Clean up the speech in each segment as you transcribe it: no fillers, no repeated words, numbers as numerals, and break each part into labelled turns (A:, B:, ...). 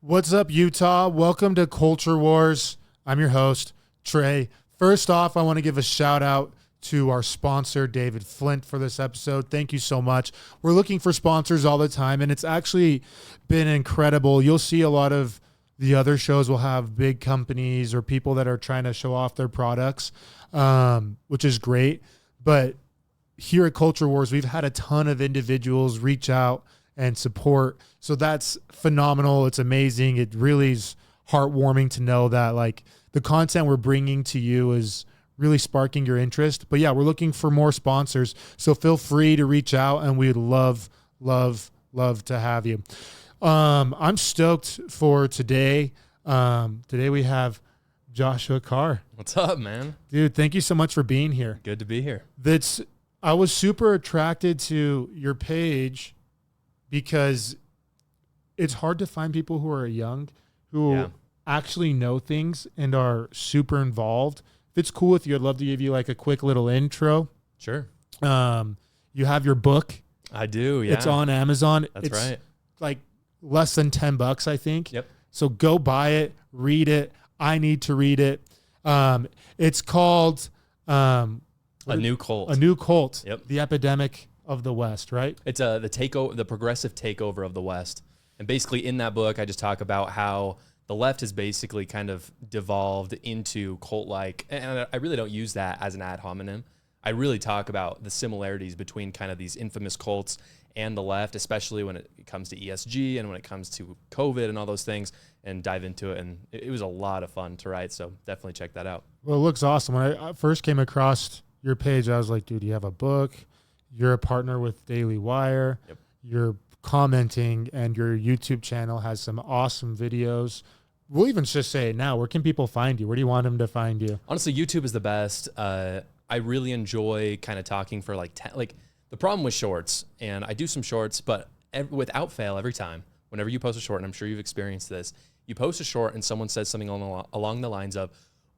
A: What's up, Utah? Welcome to Culture Wars. I'm your host, Trey. First off, I want to give a shout out to our sponsor, David Flint, for this episode. Thank you so much. We're looking for sponsors all the time, and it's actually been incredible. You'll see a lot of the other shows will have big companies or people that are trying to show off their products, which is great. But here at Culture Wars, we've had a ton of individuals reach out and support. So that's phenomenal. It's amazing. It really is heartwarming to know that like the content we're bringing to you is really sparking your interest. But yeah, we're looking for more sponsors. So feel free to reach out and we'd love to have you. I'm stoked for today. Today we have Joshua Carr.
B: What's up, man?
A: Dude, thank you so much for being here.
B: Good to be here.
A: I was super attracted to your page because it's hard to find people who are young, who actually know things and are super involved. If it's cool with you, I'd love to give you like a quick little intro.
B: Sure.
A: You have your book.
B: I do, yeah.
A: It's on Amazon.
B: That's right.
A: Like less than $10, I think.
B: Yep.
A: So go buy it, read it. I need to read it. It's called
B: A New Cult.
A: A New Cult.
B: Yep.
A: The Epidemic of the West, right?
B: It's the Progressive Takeover of the West. And basically in that book, I just talk about how the left has basically kind of devolved into cult-like, and I really don't use that as an ad hominem. I really talk about the similarities between kind of these infamous cults and the left, especially when it comes to ESG and when it comes to COVID and all those things, and dive into it. And it was a lot of fun to write, so definitely check that out.
A: Well, it looks awesome. When I first came across your page, I was like, dude, you have a book. You're a partner with Daily Wire.
B: Yep.
A: You're commenting, and your YouTube channel has some awesome videos. We'll even just say it now. Where can people find you? Where do you want them to find you?
B: Honestly, YouTube is the best. I really enjoy kind of talking for like the problem with shorts, and I do some shorts, but without fail, every time, whenever you post a short, and I'm sure you've experienced this, you post a short and someone says something along the lines of,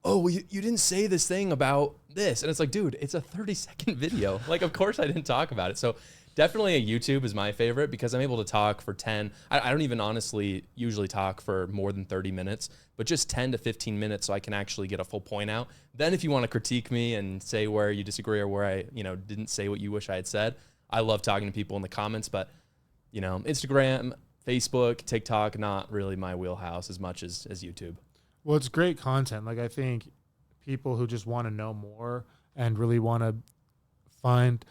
B: oh, well, you didn't say this thing about this. And it's like, dude, it's a 30-second video. Like, of course I didn't talk about it. So definitely a YouTube is my favorite because I'm able to talk for 10. I don't even honestly usually talk for more than 30 minutes, but just 10 to 15 minutes so I can actually get a full point out. Then if you want to critique me and say where you disagree or where I, didn't say what you wish I had said, I love talking to people in the comments, but, Instagram, Facebook, TikTok, not really my wheelhouse as much as YouTube.
A: Well, it's great content. Like, I think people who just want to know more and really want to find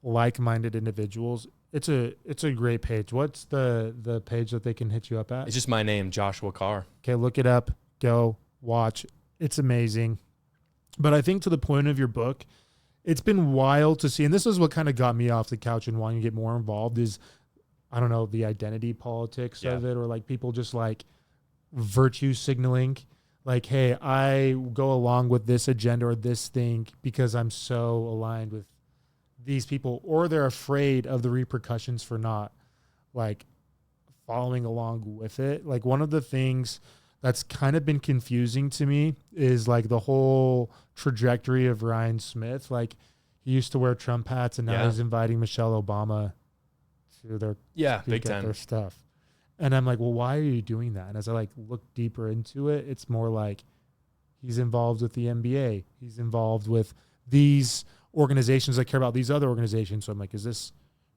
A: like-minded individuals, it's a great page. What's the page that they can hit you up at?
B: It's just my name, Joshua Carr.
A: Okay, look it up. Go watch. It's amazing. But I think to the point of your book, it's been wild to see, and this is what kind of got me off the couch and wanting to get more involved is, I don't know, the identity politics of it, or like people just like virtue signaling. Like, hey, I go along with this agenda or this thing because I'm so aligned with these people, or they're afraid of the repercussions for not like following along with it. Like, one of the things that's kind of been confusing to me is like the whole trajectory of Ryan Smith. Like, he used to wear Trump hats and now he's inviting Michelle Obama to their
B: big time
A: their stuff. And I'm like, well, why are you doing that? And as I like look deeper into it, it's more like he's involved with the NBA. He's involved with these organizations that care about these other organizations. So I'm like, is this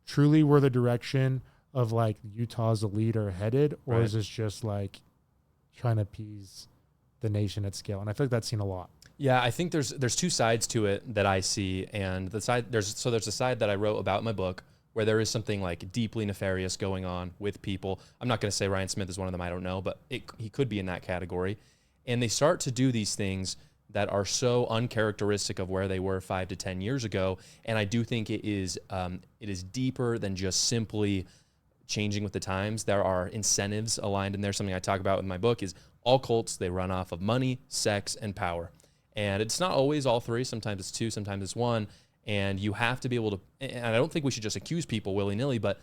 A: truly where the direction of like Utah's elite are headed? Or is this just like trying to appease the nation at scale? And I feel like that's seen a lot.
B: Yeah, I think there's two sides to it that I see. And there's a side that I wrote about in my book where there is something like deeply nefarious going on with people. I'm not going to say Ryan Smith is one of them. I don't know, but he could be in that category. And they start to do these things that are so uncharacteristic of where they were 5 to 10 years ago. And I do think it is deeper than just simply changing with the times. There are incentives aligned in there. Something I talk about in my book is all cults, they run off of money, sex, and power. And it's not always all three. Sometimes it's two, sometimes it's one. And you have to be able to, and I don't think we should just accuse people willy-nilly, but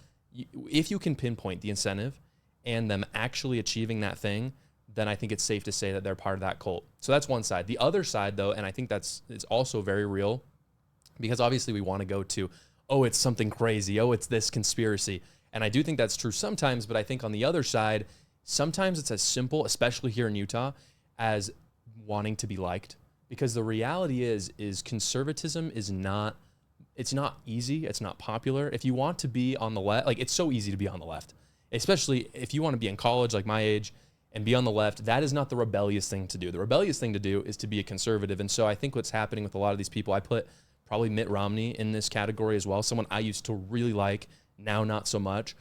B: if you can pinpoint the incentive and them actually achieving that thing, then I think it's safe to say that they're part of that cult. So that's one side. The other side, though, and I think it's also very real, because obviously we want to go to, oh, it's something crazy, oh, it's this conspiracy. And I do think that's true sometimes, but I think on the other side, sometimes it's as simple, especially here in Utah, as wanting to be liked. Because the reality is conservatism is not, it's not easy. It's not popular. If you want to be on the left, like it's so easy to be on the left, especially if you want to be in college, like my age, and be on the left. That is not the rebellious thing to do. The rebellious thing to do is to be a conservative. And so I think what's happening with a lot of these people, I put probably Mitt Romney in this category as well. Someone I used to really like, now not so much.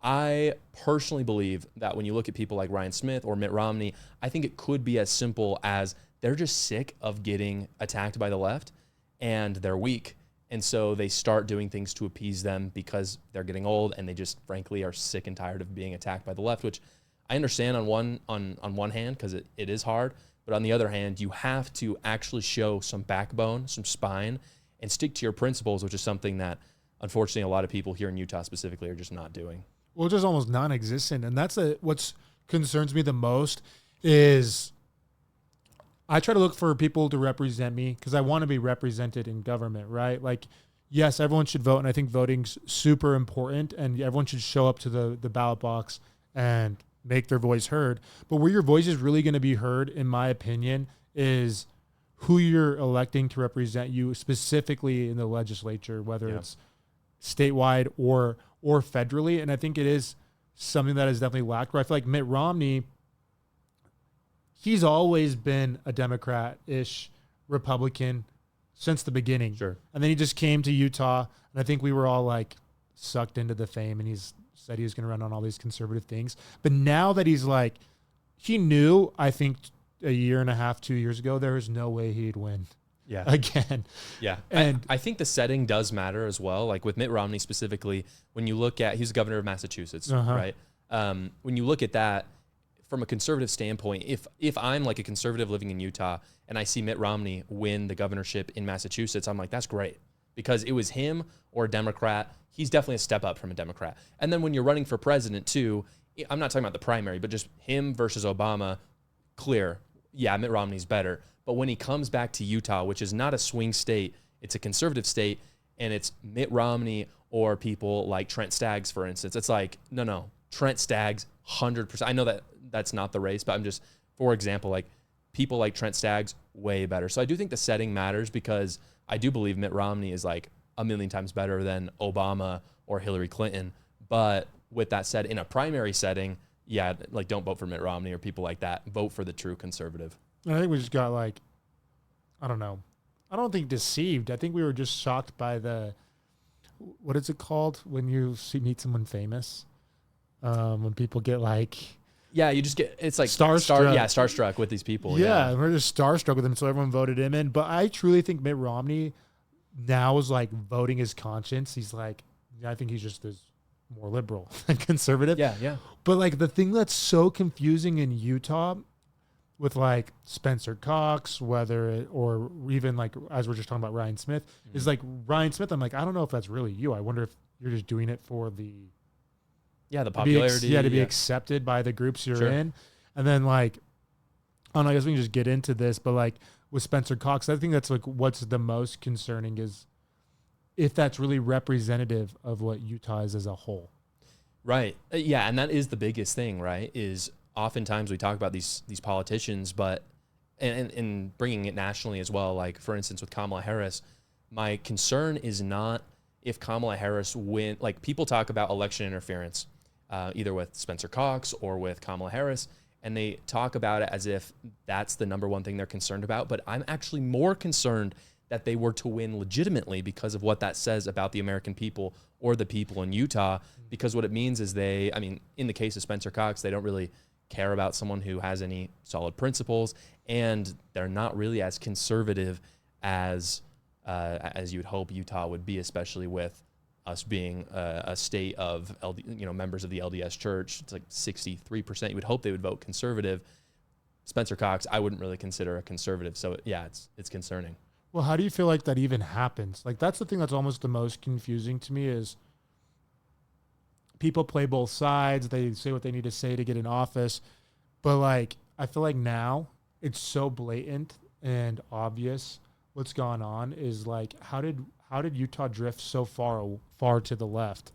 B: I personally believe that when you look at people like Ryan Smith or Mitt Romney, I think it could be as simple as they're just sick of getting attacked by the left and they're weak. And so they start doing things to appease them because they're getting old and they just frankly are sick and tired of being attacked by the left, which I understand on one hand because it is hard. But on the other hand, you have to actually show some backbone, some spine, and stick to your principles, which is something that unfortunately a lot of people here in Utah specifically are just not doing.
A: Well, just almost non-existent. And that's what concerns me the most is I try to look for people to represent me because I want to be represented in government, right? Like, yes, everyone should vote, and I think voting's super important, and everyone should show up to the ballot box and make their voice heard. But where your voice is really going to be heard, in my opinion, is who you're electing to represent you specifically in the legislature, whether it's statewide or federally. And I think it is something that is definitely lacked. Where I feel like Mitt Romney, he's always been a Democrat-ish Republican since the beginning.
B: Sure.
A: And then he just came to Utah, and I think we were all like sucked into the fame, and he's said he was going to run on all these conservative things. But now that he's like, he knew, I think a year and a half, 2 years ago, there was no way he'd win.
B: Yeah.
A: Again.
B: Yeah.
A: And
B: I think the setting does matter as well. Like with Mitt Romney specifically, when you look at, he's the governor of Massachusetts, right? When you look at that from a conservative standpoint, if I'm like a conservative living in Utah and I see Mitt Romney win the governorship in Massachusetts, I'm like, that's great. Because it was him or a Democrat. He's definitely a step up from a Democrat. And then when you're running for president too, I'm not talking about the primary, but just him versus Obama, clear. Yeah, Mitt Romney's better. But when he comes back to Utah, which is not a swing state, it's a conservative state, and it's Mitt Romney or people like Trent Staggs, for instance, it's like, no, Trent Staggs, 100%. I know that that's not the race, but I'm just, for example, like people like Trent Staggs, way better. So I do think the setting matters because I do believe Mitt Romney is like a million times better than Obama or Hillary Clinton. But with that said, in a primary setting, yeah, like don't vote for Mitt Romney or people like that. Vote for the true conservative.
A: I think we just got like, I don't know. I don't think deceived. I think we were just shocked by what is it called when you meet someone famous? When people get like...
B: Yeah, you just get, it's like
A: starstruck
B: with these people.
A: Yeah, we're just starstruck with them, so everyone voted him in. But I truly think Mitt Romney now is like voting his conscience. He's like, I think he's just more liberal than conservative.
B: Yeah.
A: But like the thing that's so confusing in Utah with like Spencer Cox, or even like, as we're just talking about Ryan Smith, is like Ryan Smith. I'm like, I don't know if that's really you. I wonder if you're just doing it for the
B: popularity.
A: To be accepted by the groups you're in. And then like, I don't know, I guess we can just get into this, but like with Spencer Cox, I think that's like what's the most concerning is if that's really representative of what Utah is as a whole.
B: Right. Yeah. And that is the biggest thing, right? Is oftentimes we talk about these politicians, but and bringing it nationally as well. Like for instance, with Kamala Harris, my concern is not if Kamala Harris win. Like people talk about election interference, either with Spencer Cox or with Kamala Harris, and they talk about it as if that's the number one thing they're concerned about. But I'm actually more concerned that they were to win legitimately because of what that says about the American people or the people in Utah. Because what it means is in the case of Spencer Cox, they don't really care about someone who has any solid principles, and they're not really as conservative as you would hope Utah would be, especially with us being a state of members of the LDS Church. It's like 63%. You would hope they would vote conservative. Spencer Cox, I wouldn't really consider a conservative. So yeah, it's concerning.
A: Well, how do you feel like that even happens? Like that's the thing that's almost the most confusing to me is people play both sides. They say what they need to say to get in office. But like, I feel like now it's so blatant and obvious what's gone on is like, how did Utah drift so far to the left?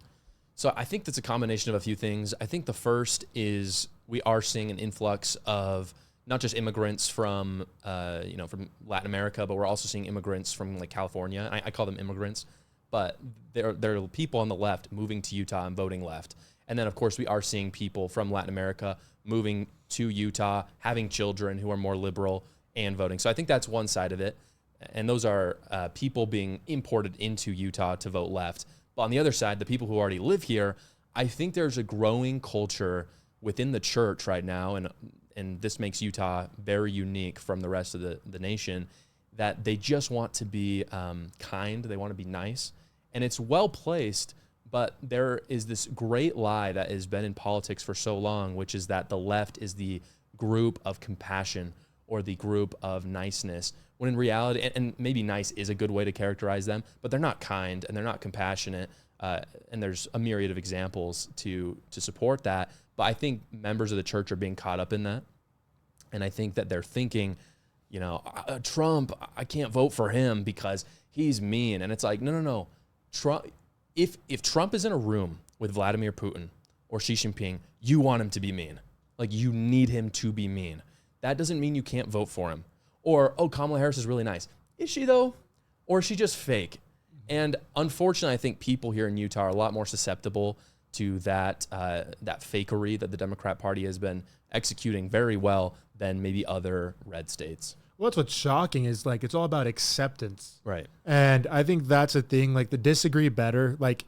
B: So I think that's a combination of a few things. I think the first is we are seeing an influx of not just immigrants from from Latin America, but we're also seeing immigrants from like California. I call them immigrants, but there are people on the left moving to Utah and voting left. And then, of course, we are seeing people from Latin America moving to Utah, having children who are more liberal and voting. So I think that's one side of it. And those are people being imported into Utah to vote left. But on the other side, the people who already live here, I think there's a growing culture within the church right now, and this makes Utah very unique from the rest of the nation, that they just want to be kind. They want to be nice. And it's well placed. But there is this great lie that has been in politics for so long, which is that the left is the group of compassion or the group of niceness, when in reality, and maybe nice is a good way to characterize them, but they're not kind and they're not compassionate. And there's a myriad of examples to support that. But I think members of the church are being caught up in that. And I think that they're thinking, Trump, I can't vote for him because he's mean. And it's like, no. Trump. If Trump is in a room with Vladimir Putin or Xi Jinping, you want him to be mean. Like, you need him to be mean. That doesn't mean you can't vote for him. Or, Kamala Harris is really nice. Is she, though? Or is she just fake? And unfortunately, I think people here in Utah are a lot more susceptible to that fakery that the Democrat Party has been executing very well than maybe other red states.
A: Well, that's what's shocking is, like, it's all about acceptance.
B: Right.
A: And I think that's a thing, like, the disagree better, like,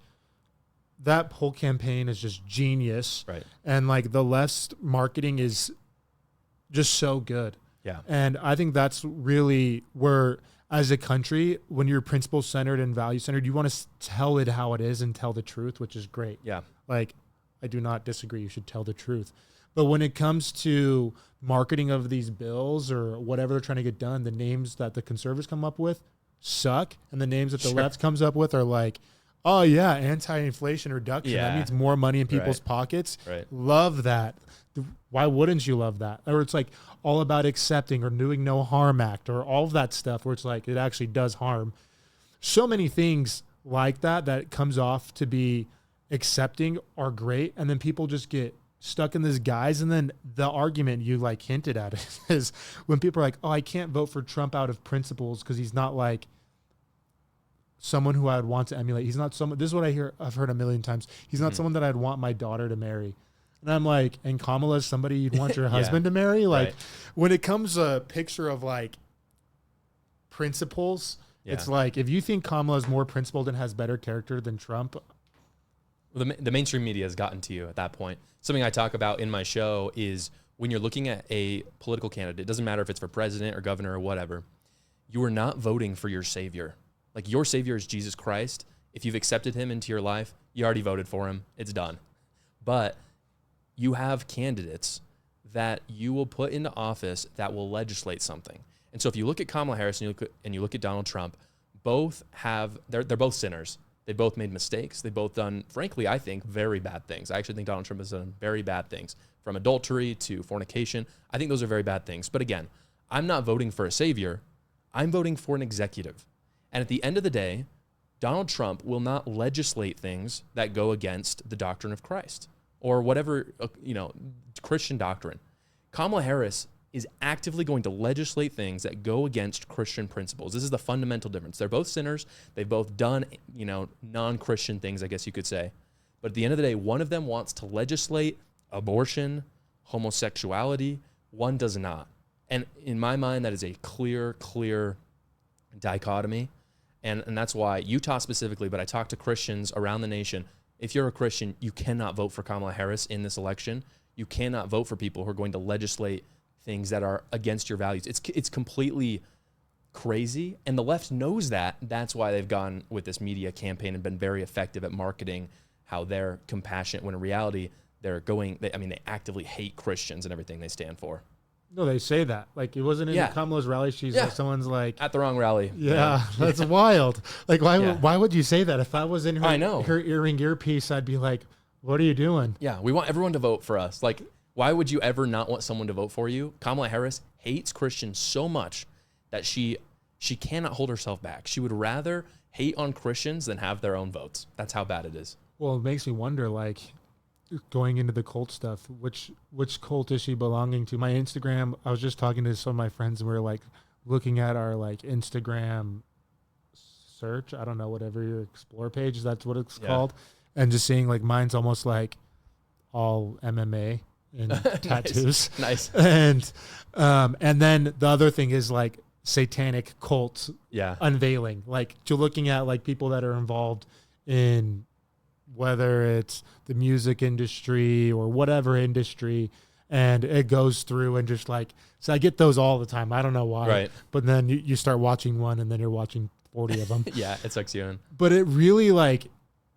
A: that whole campaign is just genius.
B: Right.
A: And, like, the left's marketing is just so good.
B: Yeah.
A: And I think that's really where, as a country, when you're principle-centered and value-centered, you want to tell it how it is and tell the truth, which is great.
B: Yeah.
A: Like, I do not disagree. You should tell the truth. But when it comes to marketing of these bills or whatever they're trying to get done, the names that the conservatives come up with suck. And the names that the left comes up with are like, oh, yeah, anti-inflation reduction.
B: Yeah.
A: That means more money in people's pockets.
B: Right.
A: Love that. Why wouldn't you love that? Or it's like all about accepting or doing no harm act or all of that stuff where it's like it actually does harm. So many things like that comes off to be accepting are great. And then people just get stuck in this guise. And then the argument you like hinted at is when people are like, oh, I can't vote for Trump out of principles because he's not like someone who I would want to emulate. He's not someone, this is what I've heard a million times. He's not someone that I'd want my daughter to marry. And I'm like, and Kamala's somebody you'd want your husband to marry? Like, when it comes a picture of like principles, it's like, if you think Kamala's more principled and has better character than Trump.
B: Well, the mainstream media has gotten to you at that point. Something I talk about in my show is when you're looking at a political candidate, it doesn't matter if it's for president or governor or whatever, you are not voting for your savior. Like, your savior is Jesus Christ. If you've accepted him into your life, you already voted for him. It's done. But you have candidates that you will put into office that will legislate something. And so if you look at Kamala Harris and you look at Donald Trump, they're both sinners. They both made mistakes. They both done, frankly, I think, very bad things. I actually think Donald Trump has done very bad things, from adultery to fornication. I think those are very bad things. But again, I'm not voting for a savior. I'm voting for an executive. And at the end of the day, Donald Trump will not legislate things that go against the doctrine of Christ or whatever, Christian doctrine. Kamala Harris is actively going to legislate things that go against Christian principles. This is the fundamental difference. They're both sinners. They've both done, non-Christian things, I guess you could say. But at the end of the day, one of them wants to legislate abortion, homosexuality. One does not. And in my mind, that is a clear dichotomy. And that's why Utah specifically, but I talk to Christians around the nation. If you're a Christian, you cannot vote for Kamala Harris in this election. You cannot vote for people who are going to legislate things that are against your values. It's completely crazy. And the left knows that. That's why they've gone with this media campaign and been very effective at marketing how they're compassionate, when in reality, they actively hate Christians and everything they stand for.
A: No, they say that. Like, it wasn't in Kamala's rally. She's like, someone's like,
B: at the wrong rally.
A: Yeah, that's wild. Like, why would you say that? If I was in her earring earpiece, I'd be like, what are you doing?
B: Yeah, we want everyone to vote for us. Like, why would you ever not want someone to vote for you? Kamala Harris hates Christians so much that she cannot hold herself back. She would rather hate on Christians than have their own votes. That's how bad it is.
A: Well, it makes me wonder, like, going into the cult stuff, which cult is she belonging to? My Instagram, I was just talking to some of my friends and we were like looking at our like Instagram search. I don't know, whatever your explore page, that's what it's called. And just seeing like mine's almost like all MMA and tattoos.
B: Nice.
A: And then the other thing is like Satanic Cults unveiling. Like you're looking at like people that are involved in whether it's the music industry or whatever industry, and it goes through and just like, so I get those all the time. I don't know why.
B: Right.
A: But then you start watching one and then you're watching 40 of them.
B: Yeah, it sucks you in.
A: But it really like,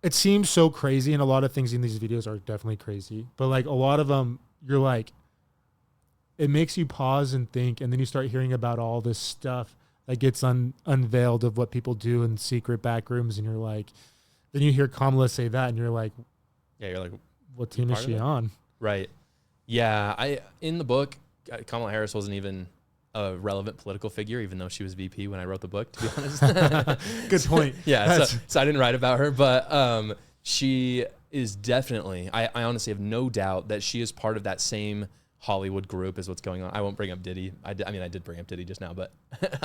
A: it seems so crazy, and a lot of things in these videos are definitely crazy. But like a lot of them, you're like, it makes you pause and think, and then you start hearing about all this stuff that gets unveiled of what people do in secret back rooms, and you're like, then you hear Kamala say that, and you're like,
B: yeah, you're like,
A: what team is she on?
B: Right. Yeah, in the book, Kamala Harris wasn't even a relevant political figure, even though she was VP when I wrote the book, to be honest.
A: Good point.
B: Yeah, so I didn't write about her, but she is definitely, I honestly have no doubt that she is part of that same Hollywood group is what's going on. I won't bring up Diddy. I did bring up Diddy just now, but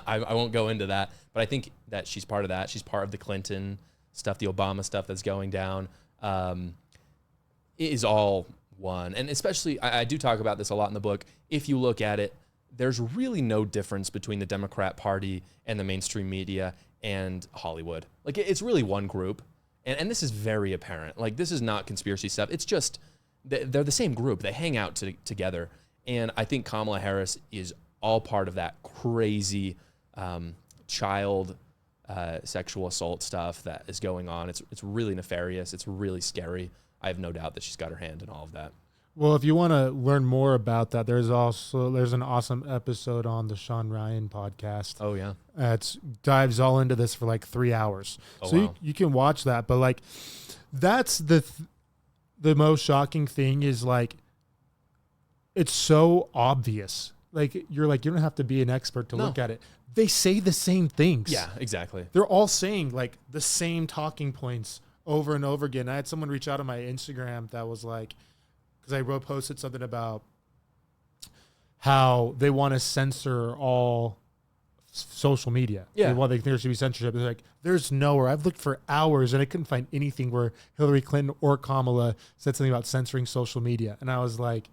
B: I won't go into that. But I think that she's part of that. She's part of the Clinton stuff, the Obama stuff that's going down. It is all one. And especially, I do talk about this a lot in the book. If you look at it, there's really no difference between the Democrat Party and the mainstream media and Hollywood. Like, it's really one group. And this is very apparent. Like, this is not conspiracy stuff. It's just, they're the same group. They hang out together. And I think Kamala Harris is all part of that crazy child sexual assault stuff that is going on. It's really nefarious. It's really scary. I have no doubt that she's got her hand in all of that.
A: Well, if you want to learn more about that, there's an awesome episode on the Sean Ryan podcast.
B: Oh yeah,
A: it dives all into this for like 3 hours.
B: Oh,
A: so
B: wow.
A: you can watch that. But like, that's the most shocking thing is like, it's so obvious. Like you're like, you don't have to be an expert to look at it. They say the same things.
B: Yeah, exactly.
A: They're all saying like the same talking points over and over again. I had someone reach out on my Instagram that was like, because I posted something about how they want to censor all social media.
B: Yeah.
A: Well, they think there should be censorship. They're like, there's nowhere. I've looked for hours and I couldn't find anything where Hillary Clinton or Kamala said something about censoring social media. And I was like,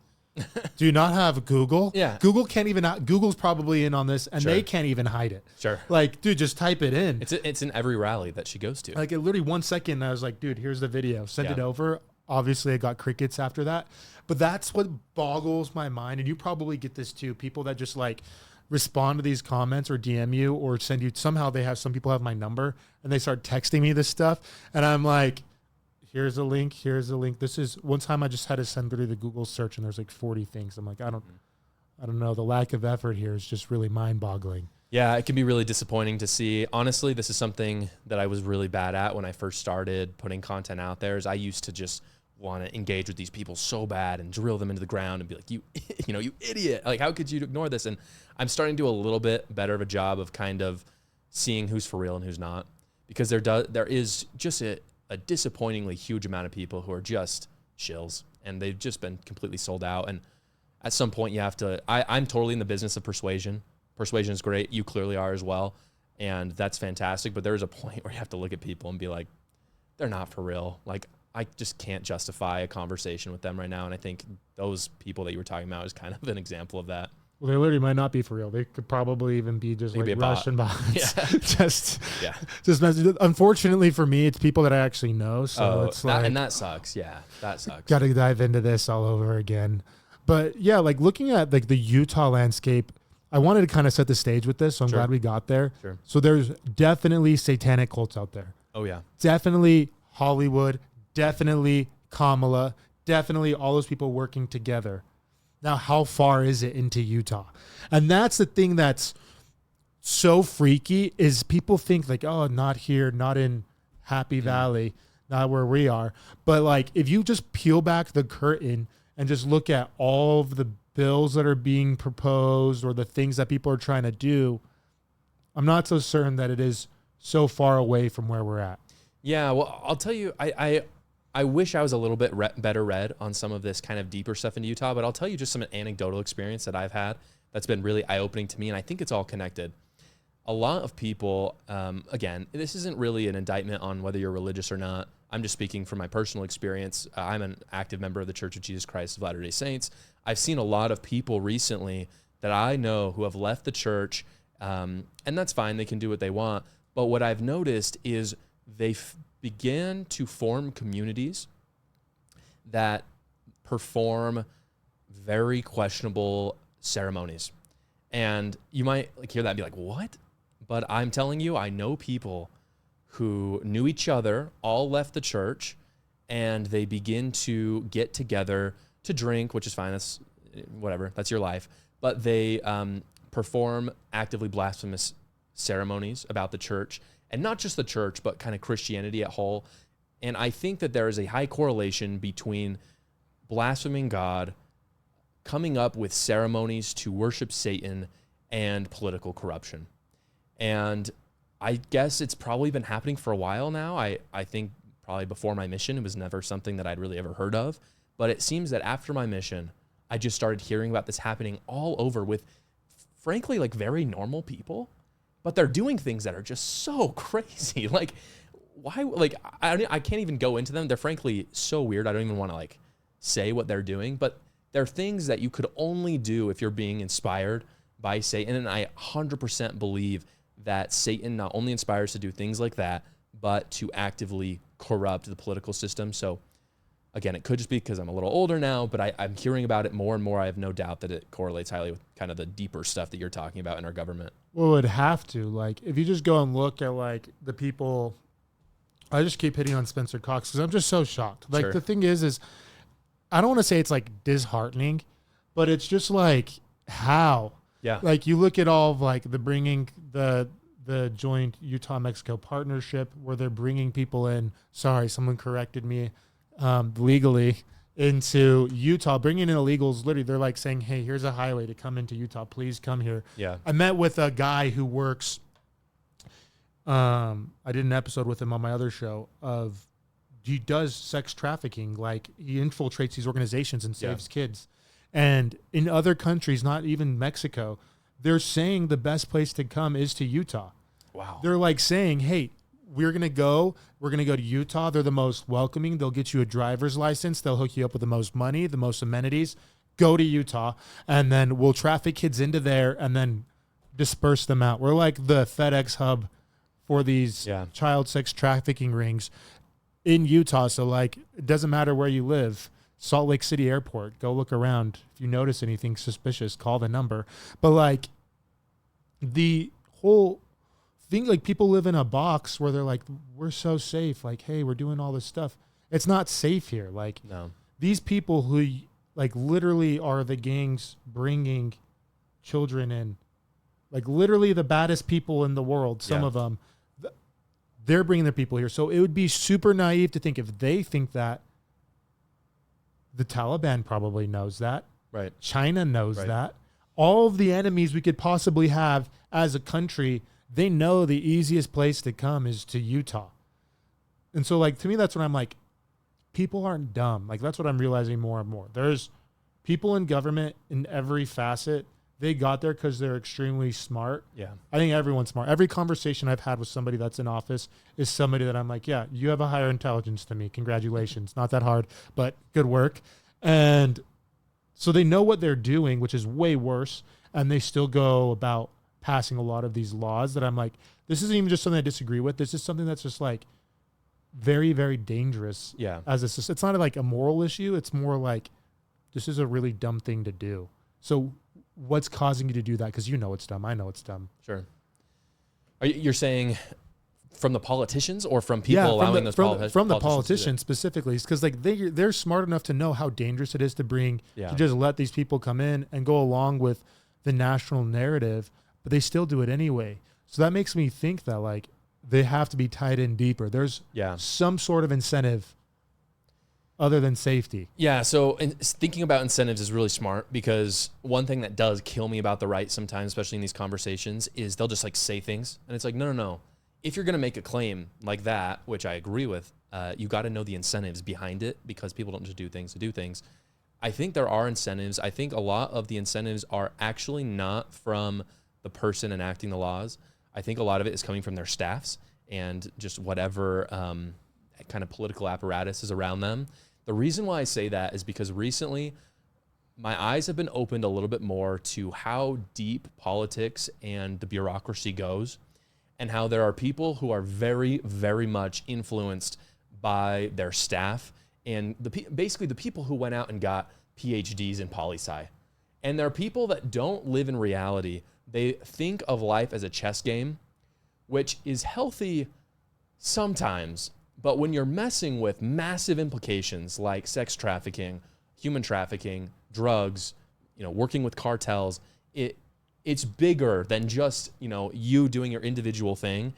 A: do you not have Google?
B: Yeah.
A: Google can't even, Google's probably in on this and
B: Sure.
A: they can't even hide it.
B: Sure.
A: Like, dude, just type it in.
B: It's in every rally that she goes to.
A: Like, it literally 1 second, I was like, dude, here's the video. Send it
B: Yeah.
A: over. Obviously, I got crickets after that. But that's what boggles my mind. And you probably get this too. People that just like respond to these comments or DM you or send you. Somehow some people have my number and they start texting me this stuff. And I'm like, here's a link. Here's a link. This is one time I just had to send through the Google search and there's like 40 things. I'm like, I don't know. The lack of effort here is just really mind boggling.
B: Yeah, it can be really disappointing to see. Honestly, this is something that I was really bad at when I first started putting content out there. Is I used to just want to engage with these people so bad and drill them into the ground and be like, you idiot. Like, how could you ignore this? And I'm starting to do a little bit better of a job of kind of seeing who's for real and who's not, because there is just a disappointingly huge amount of people who are just shills and they've just been completely sold out. And at some point you have to, I'm totally in the business of persuasion. Persuasion is great. You clearly are as well. And that's fantastic. But there's a point where you have to look at people and be like, they're not for real. Like, I just can't justify a conversation with them right now. And I think those people that you were talking about is kind of an example of that.
A: Well, they literally might not be for real. They could probably even be just like Russian bots.
B: Yeah.
A: just unfortunately for me, it's people that I actually know. So it's like,
B: and that sucks. Yeah, that sucks.
A: Got to dive into this all over again. But yeah, like looking at like the Utah landscape, I wanted to kind of set the stage with this. So I'm glad we got there.
B: Sure.
A: So there's definitely satanic cults out there.
B: Oh yeah.
A: Definitely Hollywood. Definitely Kamala. Definitely all those people working together. Now, how far is it into Utah? And that's the thing that's so freaky is people think like, oh, not here, not in Happy Valley, not where we are. But like, if you just peel back the curtain and just look at all of the bills that are being proposed or the things that people are trying to do, I'm not so certain that it is so far away from where we're at.
B: Yeah, well, I'll tell you, I wish I was a little bit better read on some of this kind of deeper stuff in Utah, but I'll tell you just some anecdotal experience that I've had that's been really eye-opening to me, and I think it's all connected. A lot of people, again, this isn't really an indictment on whether you're religious or not. I'm just speaking from my personal experience. I'm an active member of the Church of Jesus Christ of Latter-day Saints. I've seen a lot of people recently that I know who have left the church, and that's fine. They can do what they want. But what I've noticed is they began to form communities that perform very questionable ceremonies. And you might hear that and be like, what? But I'm telling you, I know people who knew each other, all left the church, and they begin to get together to drink, which is fine. That's whatever. That's your life. But they perform actively blasphemous ceremonies about the church, and not just the church, but kind of Christianity at whole. And I think that there is a high correlation between blaspheming God, coming up with ceremonies to worship Satan, and political corruption. And I guess it's probably been happening for a while now. I think probably before my mission, it was never something that I'd really ever heard of. But it seems that after my mission, I just started hearing about this happening all over with, frankly, like very normal people. But they're doing things that are just so crazy. Like, why? Like, I can't even go into them. They're frankly so weird. I don't even want to like say what they're doing. But they're things that you could only do if you're being inspired by Satan. And I 100% believe that Satan not only inspires to do things like that, but to actively corrupt the political system. So again, it could just be because I'm a little older now, but I'm hearing about it more and more. I have no doubt that it correlates highly with kind of the deeper stuff that you're talking about in our government.
A: Well, it would have to. Like, if you just go and look at, like, the people, I just keep hitting on Spencer Cox because I'm just so shocked. Like,
B: Sure.
A: The thing is I don't want to say it's, like, disheartening, but it's just, like, how?
B: Yeah.
A: Like, you look at all of, like, the bringing the joint Utah-Mexico partnership where they're bringing people in. Sorry, someone corrected me. Legally into Utah, bringing in illegals. Literally, they're like saying, hey, here's a highway to come into Utah. Please come here.
B: Yeah.
A: I met with a guy who works, I did an episode with him on my other show he does sex trafficking. Like, he infiltrates these organizations and saves kids. And in other countries, not even Mexico, they're saying the best place to come is to Utah.
B: Wow.
A: They're like saying, hey, we're going to go to Utah. They're the most welcoming. They'll get you a driver's license. They'll hook you up with the most money, the most amenities. Go to Utah, and then we'll traffic kids into there and then disperse them out. We're like the FedEx hub for these child sex trafficking rings in Utah. So, like, it doesn't matter where you live. Salt Lake City Airport, go look around. If you notice anything suspicious, call the number. But, like, the whole thing, like, people live in a box where they're like, we're so safe. Like, hey, we're doing all this stuff. It's not safe here. Like,
B: No.
A: These people who, like, literally are the gangs bringing children in, like, literally the baddest people in the world, some of them, they're bringing their people here. So it would be super naive to think, if they think that, the Taliban probably knows that.
B: Right.
A: China knows that. All of the enemies we could possibly have as a country, they know the easiest place to come is to Utah. And so, like, to me, that's when I'm like, people aren't dumb. Like, that's what I'm realizing more and more. There's people in government in every facet. They got there because they're extremely smart.
B: Yeah.
A: I think everyone's smart. Every conversation I've had with somebody that's in office is somebody that I'm like, yeah, you have a higher intelligence than me. Congratulations. Not that hard, but good work. And so they know what they're doing, which is way worse. And they still go about passing a lot of these laws that I'm like, this isn't even just something I disagree with. This is something that's just like very, very dangerous.
B: Yeah.
A: It's not like a moral issue. It's more like, this is a really dumb thing to do. So what's causing you to do that? Because you know it's dumb. I know it's dumb.
B: Sure. You're saying from the politicians or from people allowing those politicians?
A: From the politicians specifically, because like they're smart enough to know how dangerous it is to to just let these people come in and go along with the national narrative, but they still do it anyway. So that makes me think that, like, they have to be tied in deeper. There's some sort of incentive other than safety. Yeah,
B: so thinking about incentives is really smart, because one thing that does kill me about the right sometimes, especially in these conversations, is they'll just like say things and it's like, no. If you're going to make a claim like that, which I agree with, you got to know the incentives behind it, because people don't just do things to do things. I think there are incentives. I think a lot of the incentives are actually not from the person enacting the laws. I think a lot of it is coming from their staffs and just whatever kind of political apparatus is around them. The reason why I say that is because recently my eyes have been opened a little bit more to how deep politics and the bureaucracy goes, and how there are people who are very, very much influenced by their staff and basically the people who went out and got PhDs in poli-sci. And there are people that don't live in reality. They think of life as a chess game, which is healthy sometimes, but when you're messing with massive implications like sex trafficking, human trafficking, drugs, working with cartels, it's bigger than just, you doing your individual thing.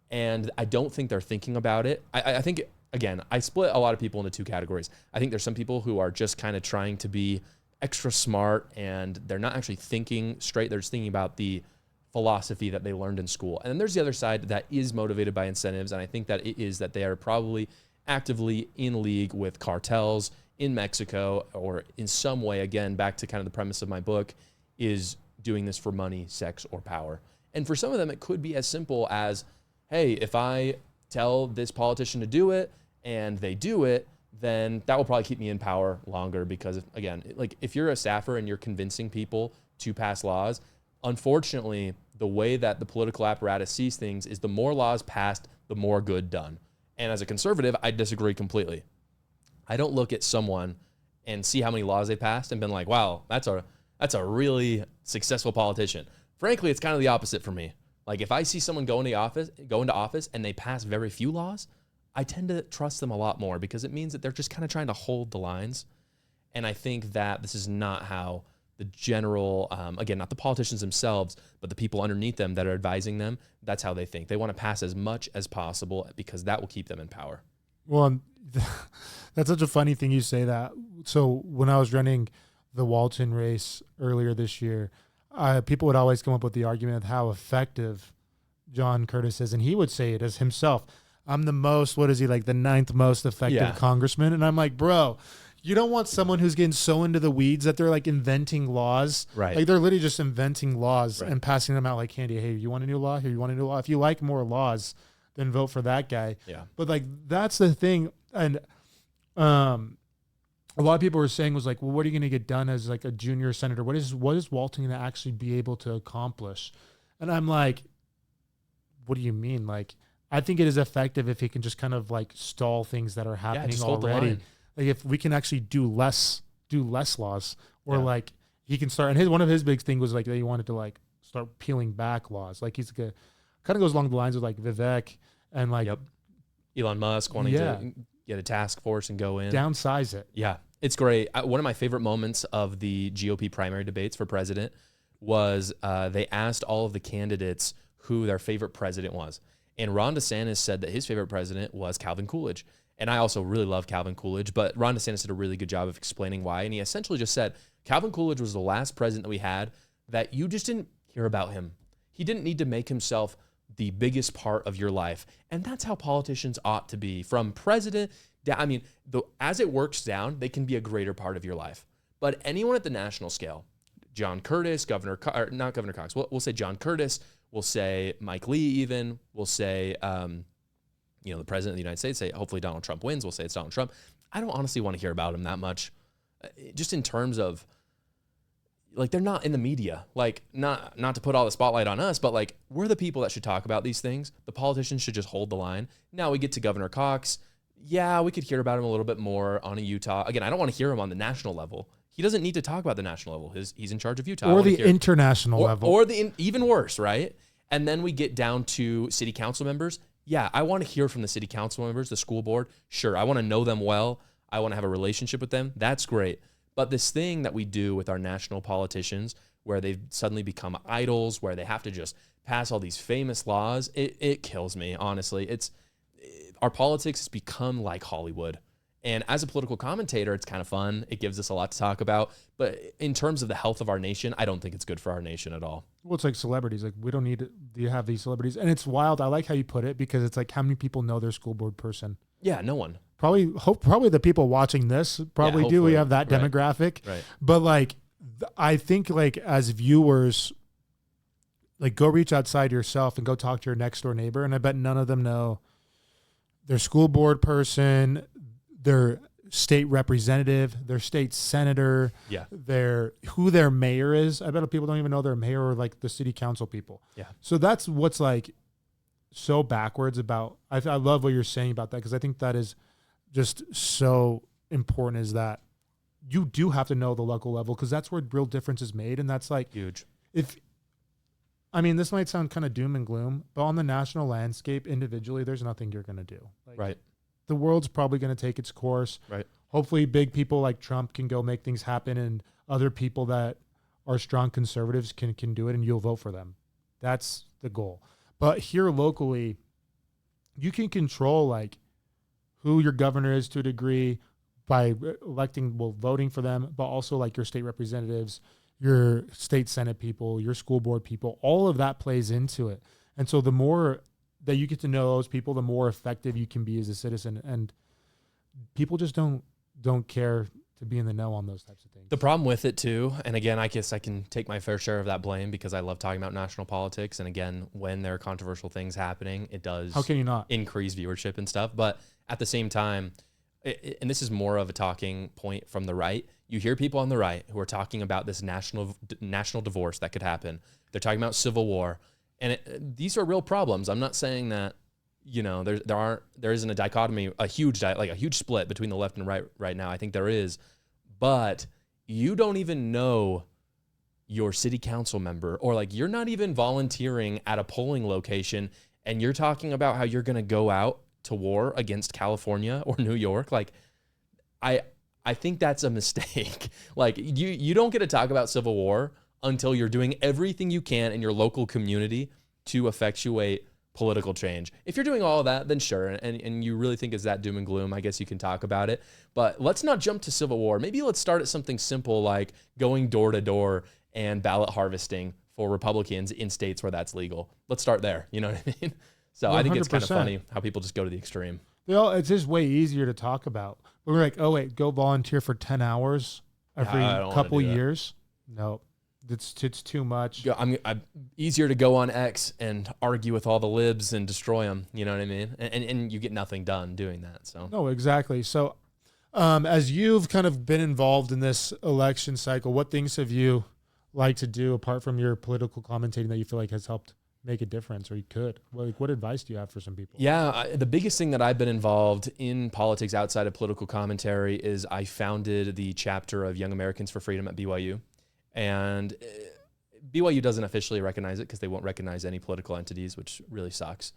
B: And I don't think they're thinking about it. I think, again, I split a lot of people into two categories. I think there's some people who are just kind of trying to be extra smart and they're not actually thinking straight. They're just thinking about the philosophy that they learned in school. And then there's the other side that is motivated by incentives. And I think that it is that they are probably actively in league with cartels in Mexico, or in some way, again, back to kind of the premise of my book, is doing this for money, sex, or power. And for some of them, it could be as simple as, hey, if I tell this politician to do it and they do it, then that will probably keep me in power longer. Because, again, like if you're a staffer and you're convincing people to pass laws, unfortunately, the way that the political apparatus sees things is the more laws passed, the more good done. And as a conservative, I disagree completely. I don't look at someone and see how many laws they passed and been like, wow, that's a really successful politician. Frankly, it's kind of the opposite for me. Like if I see someone go into office and they pass very few laws, I tend to trust them a lot more, because it means that they're just kind of trying to hold the lines. And I think that this is not how the general, again, not the politicians themselves, but the people underneath them that are advising them, that's how they think. They want to pass as much as possible because that will keep them in power.
A: Well, that's such a funny thing you say that. So when I was running the Walton race earlier this year, people would always come up with the argument of how effective John Curtis is. And he would say it as himself. I'm the most, what is he, like the 9th most effective congressman? And I'm like, bro, you don't want someone who's getting so into the weeds that they're like inventing laws.
B: Right.
A: Like they're literally just inventing laws and passing them out like candy. Hey, you want a new law? Here, you want a new law? If you like more laws, then vote for that guy.
B: Yeah.
A: But like, that's the thing. And a lot of people were saying was like, well, what are you going to get done as like a junior senator? What is Walton going to actually be able to accomplish? And I'm like, what do you mean? Like, I think it is effective if he can just kind of like stall things that are happening already. Like if we can actually do less laws, or like he can start. And one of his big thing was like that he wanted to like start peeling back laws. Like he's kind of goes along the lines of like Vivek and like
B: Elon Musk wanting to get a task force and go in.
A: Downsize it.
B: Yeah, it's great. One of my favorite moments of the GOP primary debates for president was they asked all of the candidates who their favorite president was. And Ron DeSantis said that his favorite president was Calvin Coolidge. And I also really love Calvin Coolidge, but Ron DeSantis did a really good job of explaining why. And he essentially just said, Calvin Coolidge was the last president that we had that you just didn't hear about him. He didn't need to make himself the biggest part of your life. And that's how politicians ought to be. From president down, I mean, as it works down, they can be a greater part of your life. But anyone at the national scale, John Curtis, not Governor Cox, we'll say John Curtis, we'll say Mike Lee even, we'll say, the president of the United States, say hopefully Donald Trump wins, we'll say it's Donald Trump. I don't honestly want to hear about him that much, just in terms of, like, they're not in the media. Like, not to put all the spotlight on us, but like, we're the people that should talk about these things. The politicians should just hold the line. Now we get to Governor Cox. Yeah, we could hear about him a little bit more on a Utah. Again, I don't want to hear him on the national level. He doesn't need to talk about the national level. He's in charge of Utah.
A: Or the international level.
B: Or even worse, right? And then we get down to city council members. Yeah, I want to hear from the city council members, the school board. Sure, I want to know them well. I want to have a relationship with them. That's great. But this thing that we do with our national politicians, where they've suddenly become idols, where they have to just pass all these famous laws, it kills me, honestly. Our politics has become like Hollywood. And as a political commentator, it's kind of fun. It gives us a lot to talk about. But in terms of the health of our nation, I don't think it's good for our nation at all.
A: Well, it's like celebrities. Like, we don't need to have these celebrities. And it's wild. I like how you put it, because it's like, how many people know their school board person?
B: Yeah, no one.
A: Probably the people watching this probably do. We have that demographic.
B: Right.
A: But like, I think like as viewers, like go reach outside yourself and go talk to your next door neighbor. And I bet none of them know their school board person, their state representative, their state senator, who their mayor is. I bet people don't even know their mayor or like the city council people.
B: Yeah.
A: So that's what's like so backwards about, I love what you're saying about that. Cause I think that is just so important, is that you do have to know the local level, because that's where real difference is made. And that's like
B: huge.
A: This might sound kind of doom and gloom, but on the national landscape individually, there's nothing you're going to do. Like,
B: right.
A: The world's probably going to take its course.
B: Right.
A: Hopefully big people like Trump can go make things happen, and other people that are strong conservatives can do it, and you'll vote for them. That's the goal. But here locally, you can control like who your governor is to a degree by voting for them, but also like your state representatives, your state senate people, your school board people, all of that plays into it. And so the more that you get to know those people, the more effective you can be as a citizen. And people just don't care to be in the know on those types of things.
B: The problem with it too, and again, I guess I can take my fair share of that blame because I love talking about national politics. And again, when there are controversial things happening, it does.
A: How can you not
B: increase viewership and stuff? But at the same time, and this is more of a talking point from the right, you hear people on the right who are talking about this national divorce that could happen. They're talking about civil war, and these are real problems. I'm not saying that, there isn't a dichotomy, a huge split between the left and right now. I think there is, but you don't even know your city council member, or like you're not even volunteering at a polling location, and you're talking about how you're going to go out to war against California or New York. Like, I think that's a mistake. Like, you don't get to talk about civil war until you're doing everything you can in your local community to effectuate political change. If you're doing all of that, then sure. And you really think it's that doom and gloom, I guess you can talk about it. But let's not jump to civil war. Maybe let's start at something simple like going door to door and ballot harvesting for Republicans in states where that's legal. Let's start there. You know what I mean? So 100%. I think it's kind of funny how people just go to the extreme.
A: It's just way easier to talk about. But we're like, oh wait, go volunteer for 10 hours every couple years. No, it's too much.
B: I'm easier to go on X and argue with all the libs and destroy them. You know what I mean? And you get nothing done doing that. So
A: no, exactly. So as you've kind of been involved in this election cycle, what things have you liked to do apart from your political commentating that you feel like has helped make a difference, or you could? Like, what advice do you have for some people?
B: Yeah, the biggest thing that I've been involved in politics outside of political commentary is I founded the chapter of Young Americans for Freedom at BYU. And BYU doesn't officially recognize it because they won't recognize any political entities, which really sucks.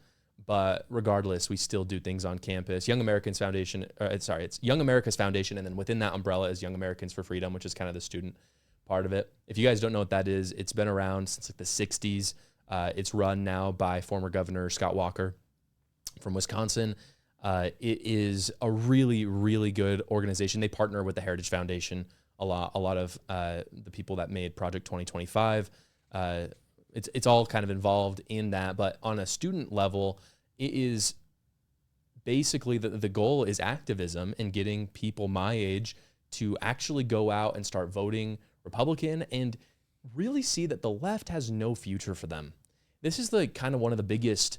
B: But regardless, we still do things on campus. Young Americans Foundation, it's Young America's Foundation, and then within that umbrella is Young Americans for Freedom, which is kind of the student part of it. If you guys don't know what that is, it's been around since like the 60s. It's run now by former Governor Scott Walker from Wisconsin. It is a really, really good organization. They partner with the Heritage Foundation a lot. A lot of the people that made Project 2025, it's all kind of involved in that. But on a student level, it is basically the goal is activism and getting people my age to actually go out and start voting Republican and really see that the left has no future for them. This is the kind of one of the biggest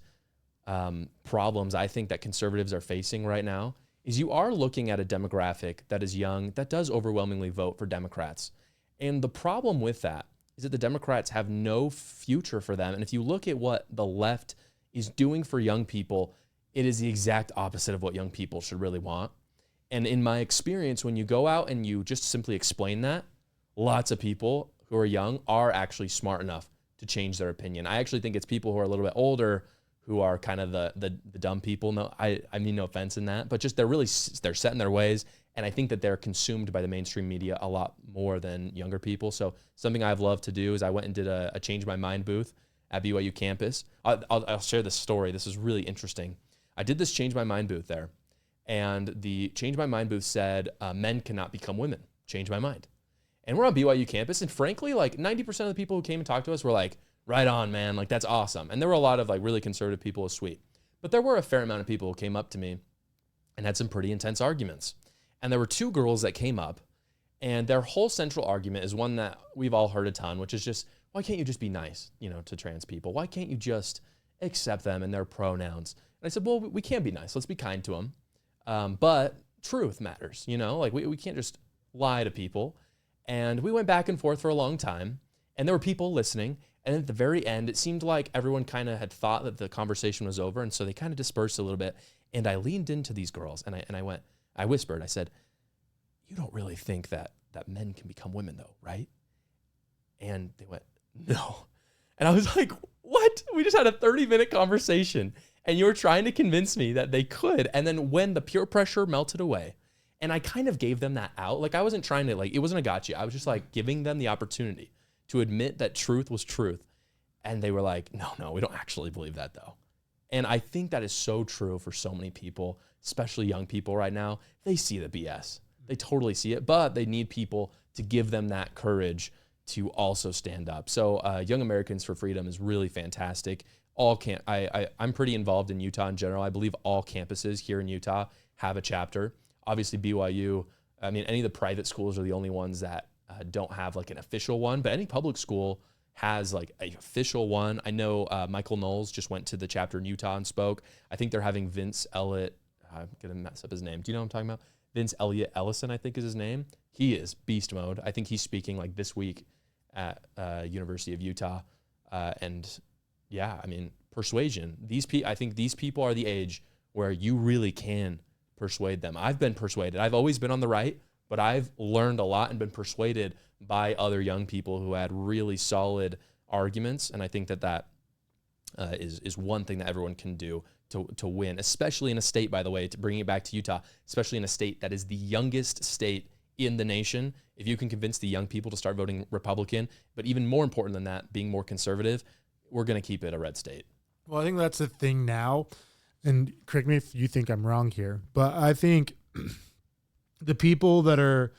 B: problems I think that conservatives are facing right now, is you are looking at a demographic that is young, that does overwhelmingly vote for Democrats. And the problem with that is that the Democrats have no future for them. And if you look at what the left is doing for young people, it is the exact opposite of what young people should really want. And in my experience, when you go out and you just simply explain that, lots of people who are young are actually smart enough to change their opinion. I actually think it's people who are a little bit older who are kind of the dumb people. No, I mean no offense in that, but just they're set in their ways, and I think that they're consumed by the mainstream media a lot more than younger people. So something I've loved to do is I went and did a Change My Mind booth at BYU campus. I'll share this story. This is really interesting. I did this Change My Mind booth there, and the Change My Mind booth said, men cannot become women. Change my mind. And we're on BYU campus, and frankly, like 90% of the people who came and talked to us were like, right on, man, like that's awesome. And there were a lot of like really conservative people, was sweet. But there were a fair amount of people who came up to me and had some pretty intense arguments. And there were two girls that came up, and their whole central argument is one that we've all heard a ton, which is just, why can't you just be nice, to trans people? Why can't you just accept them and their pronouns? And I said, well, we can be nice. Let's be kind to them. But truth matters, like we can't just lie to people. And we went back and forth for a long time, and there were people listening. And at the very end, it seemed like everyone kind of had thought that the conversation was over. And so they kind of dispersed a little bit. And I leaned into these girls and I whispered, I said, you don't really think that men can become women though, right? And they went, no. And I was like, what? We just had a 30-minute conversation and you were trying to convince me that they could. And then when the peer pressure melted away, and I kind of gave them that out, like I wasn't trying to, it wasn't a gotcha. I was just like giving them the opportunity to admit that truth was truth. And they were like, no, we don't actually believe that though. And I think that is so true for so many people, especially young people right now. They see the BS. They totally see it, but they need people to give them that courage to also stand up. So Young Americans for Freedom is really fantastic. I'm pretty involved in Utah in general. I believe all campuses here in Utah have a chapter. Obviously BYU, any of the private schools are the only ones that don't have like an official one, but any public school has like an official one. I know Michael Knowles just went to the chapter in Utah and spoke. I think they're having Vince Elliott, I'm going to mess up his name. Do you know what I'm talking about? Vince Elliott Ellison, I think is his name. He is beast mode. I think he's speaking like this week at University of Utah. Persuasion. I think these people are the age where you really can persuade them. I've been persuaded. I've always been on the right, but I've learned a lot and been persuaded by other young people who had really solid arguments. And I think that is one thing that everyone can do to win, especially in a state, by the way, to bring it back to Utah, especially in a state that is the youngest state in the nation. If you can convince the young people to start voting Republican, but even more important than that, being more conservative, we're going to keep it a red state.
A: Well, I think that's the thing now, and correct me if you think I'm wrong here, but I think the people that are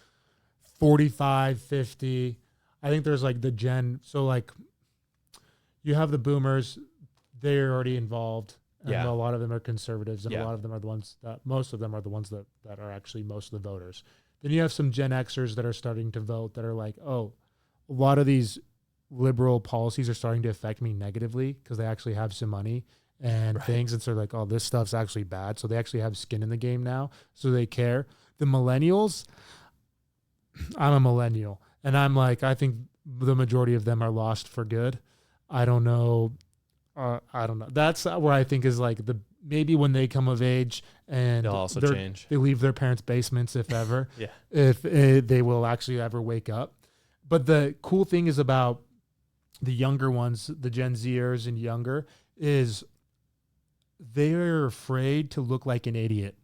A: 45, 50, I think there's like the gen, so like you have the boomers, they're already involved, and a lot of them are conservatives, and a lot of them are the ones that, most of them are the ones that are actually most of the voters. Then you have some Gen Xers that are starting to vote that are like, oh, a lot of these liberal policies are starting to affect me negatively because they actually have some money and things. And so they're like, oh, this stuff's actually bad. So they actually have skin in the game now. So they care. The millennials, I'm a millennial. And I'm like, I think the majority of them are lost for good. I don't know. That's where I think is like maybe when they come of age and
B: they'll also change.
A: They leave their parents' basements, if ever,
B: Yeah.
A: if they will actually ever wake up. But the cool thing is about the younger ones, the Gen Zers and younger, is they're afraid to look like an idiot.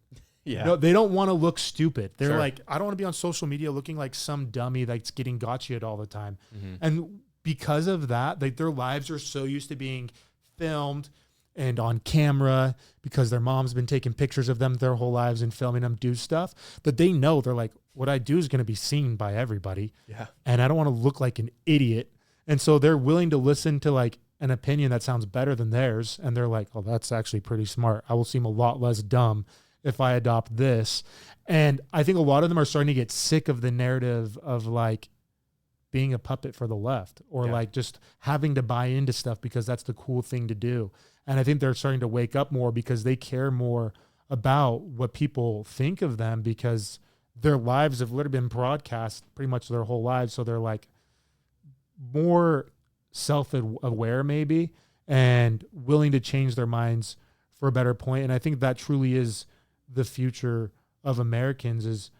B: Yeah.
A: No, they don't want to look stupid. They're
B: Sure.
A: like, I don't want to be on social media looking like some dummy that's getting gotcha'd all the time.
B: Mm-hmm.
A: And because of that, like their lives are so used to being filmed and on camera because their mom's been taking pictures of them their whole lives and filming them do stuff that they know they're like, what I do is going to be seen by everybody.
B: Yeah.
A: And I don't want to look like an idiot. And so they're willing to listen to like an opinion that sounds better than theirs. And they're like, oh, that's actually pretty smart. I will seem a lot less dumb if I adopt this. And I think a lot of them are starting to get sick of the narrative of like being a puppet for the left or like just having to buy into stuff because that's the cool thing to do. And I think they're starting to wake up more because they care more about what people think of them because their lives have literally been broadcast pretty much their whole lives. So they're like more self-aware maybe and willing to change their minds for a better point. And I think that truly is the future of Americans is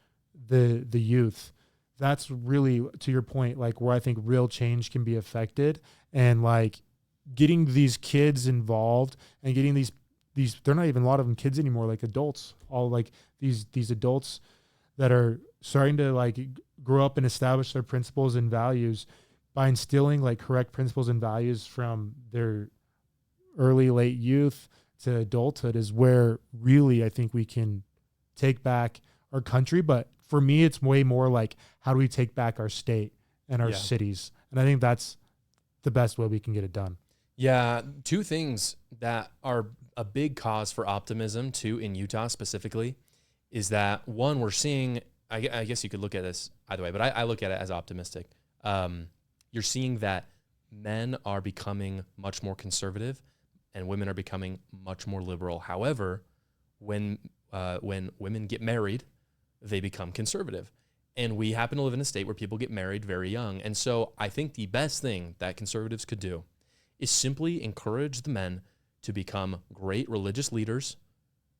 A: the youth. That's really, to your point, like where I think real change can be affected and like getting these kids involved and getting these, they're not even a lot of them kids anymore, like adults, all like these adults that are starting to like grow up and establish their principles and values by instilling like correct principles and values from their early, late youth to adulthood is where really I think we can take back our country. But for me, it's way more like, how do we take back our state and our cities? And I think that's the best way we can get it done.
B: Yeah. Two things that are a big cause for optimism too in Utah specifically is that one, we're seeing, I guess you could look at this either way, but I look at it as optimistic. You're seeing that men are becoming much more conservative and women are becoming much more liberal. However, when women get married, they become conservative. And we happen to live in a state where people get married very young. And so I think the best thing that conservatives could do is simply encourage the men to become great religious leaders,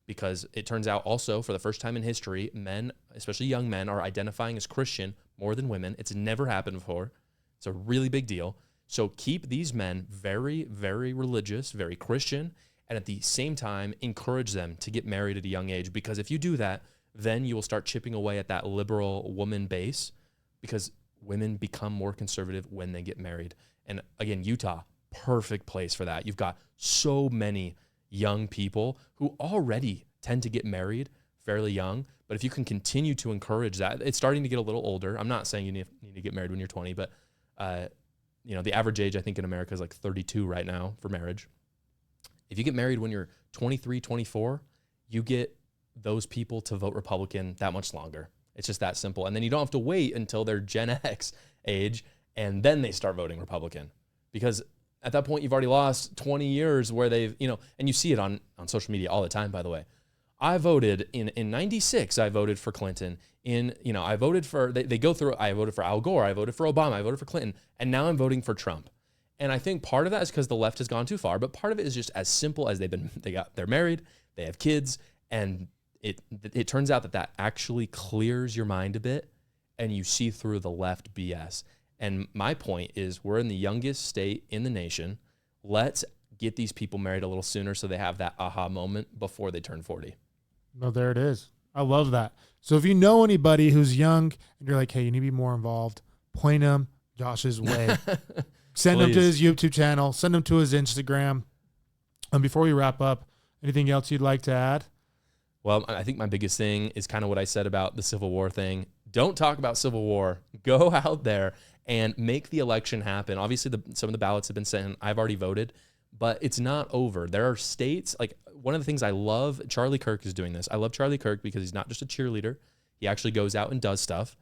B: because it turns out also for the first time in history, men, especially young men, are identifying as Christian more than women. It's never happened before. It's a really big deal. So keep these men very, very religious, very Christian, and at the same time, encourage them to get married at a young age, because if you do that, then you will start chipping away at that liberal woman base, because women become more conservative when they get married. And again, Utah, perfect place for that. You've got so many young people who already tend to get married fairly young, but if you can continue to encourage that, it's starting to get a little older. I'm not saying you need to get married when you're 20, but the average age I think in America is like 32 right now for marriage. If you get married when you're 23, 24, you get those people to vote Republican that much longer. It's just that simple. And then you don't have to wait until they're Gen X age and then they start voting Republican, because at that point you've already lost 20 years where they've, and you see it on social media all the time, by the way. I voted in 96, I voted for Clinton. I voted for, they go through, I voted for Al Gore, I voted for Obama, I voted for Clinton, and now I'm voting for Trump. And I think part of that is because the left has gone too far, but part of it is just as simple as they're married, they have kids, and it turns out that actually clears your mind a bit, and you see through the left BS. And my point is, we're in the youngest state in the nation. Let's get these people married a little sooner so they have that aha moment before they turn 40.
A: No, there it is. I love that. So if you know anybody who's young and you're like, hey, you need to be more involved, point them Josh's way. Send them to his YouTube channel. Send them to his Instagram. And before we wrap up, anything else you'd like to add?
B: Well, I think my biggest thing is kind of what I said about the Civil War thing. Don't talk about Civil War. Go out there and make the election happen. Obviously, some of the ballots have been sent. I've already voted, but it's not over. There are states, like one of the things I love, Charlie Kirk is doing this. I love Charlie Kirk because he's not just a cheerleader. He actually goes out and does stuff.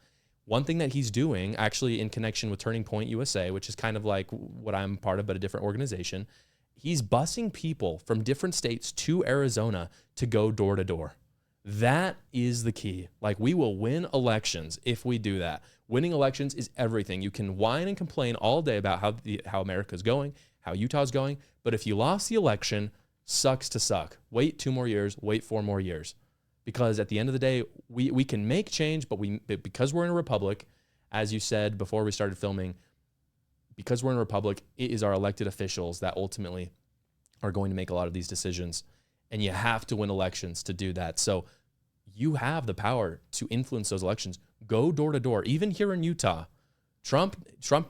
B: One thing that he's doing, actually in connection with Turning Point USA, which is kind of like what I'm part of, but a different organization, he's busing people from different states to Arizona to go door to door. That is the key. Like, we will win elections if we do that. Winning elections is everything. You can whine and complain all day about how America's going, how Utah's going, but if you lost the election, sucks to suck. Wait 2 more years, wait 4 more years. Because at the end of the day, we can make change, but because we're in a republic, as you said before we started filming, because we're in a republic, it is our elected officials that ultimately are going to make a lot of these decisions. And you have to win elections to do that. So you have the power to influence those elections. Go door to door. Even here in Utah, Trump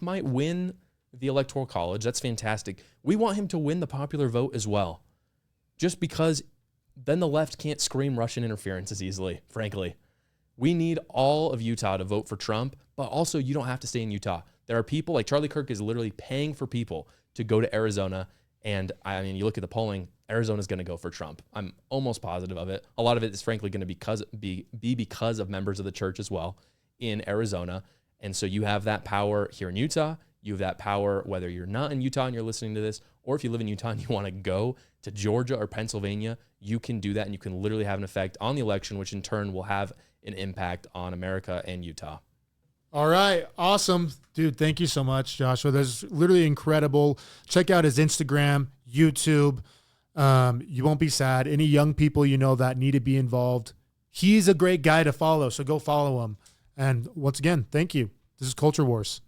B: might win the Electoral College. That's fantastic. We want him to win the popular vote as well, just because then the left can't scream Russian interference as easily, frankly. We need all of Utah to vote for Trump, but also you don't have to stay in Utah. There are people, like Charlie Kirk is literally paying for people to go to Arizona. And I mean, you look at the polling, Arizona's going to go for Trump. I'm almost positive of it. A lot of it is frankly going to be because of members of the church as well in Arizona. And so you have that power here in Utah. You have that power whether you're not in Utah and you're listening to this, or if you live in Utah and you want to go to Georgia or Pennsylvania, you can do that, and you can literally have an effect on the election, which in turn will have an impact on America and Utah.
A: All right. Awesome. Dude, thank you so much, Joshua. That's literally incredible. Check out his Instagram, YouTube. You won't be sad. Any young people you know that need to be involved, he's a great guy to follow, so go follow him. And once again, thank you. This is Culture Wars.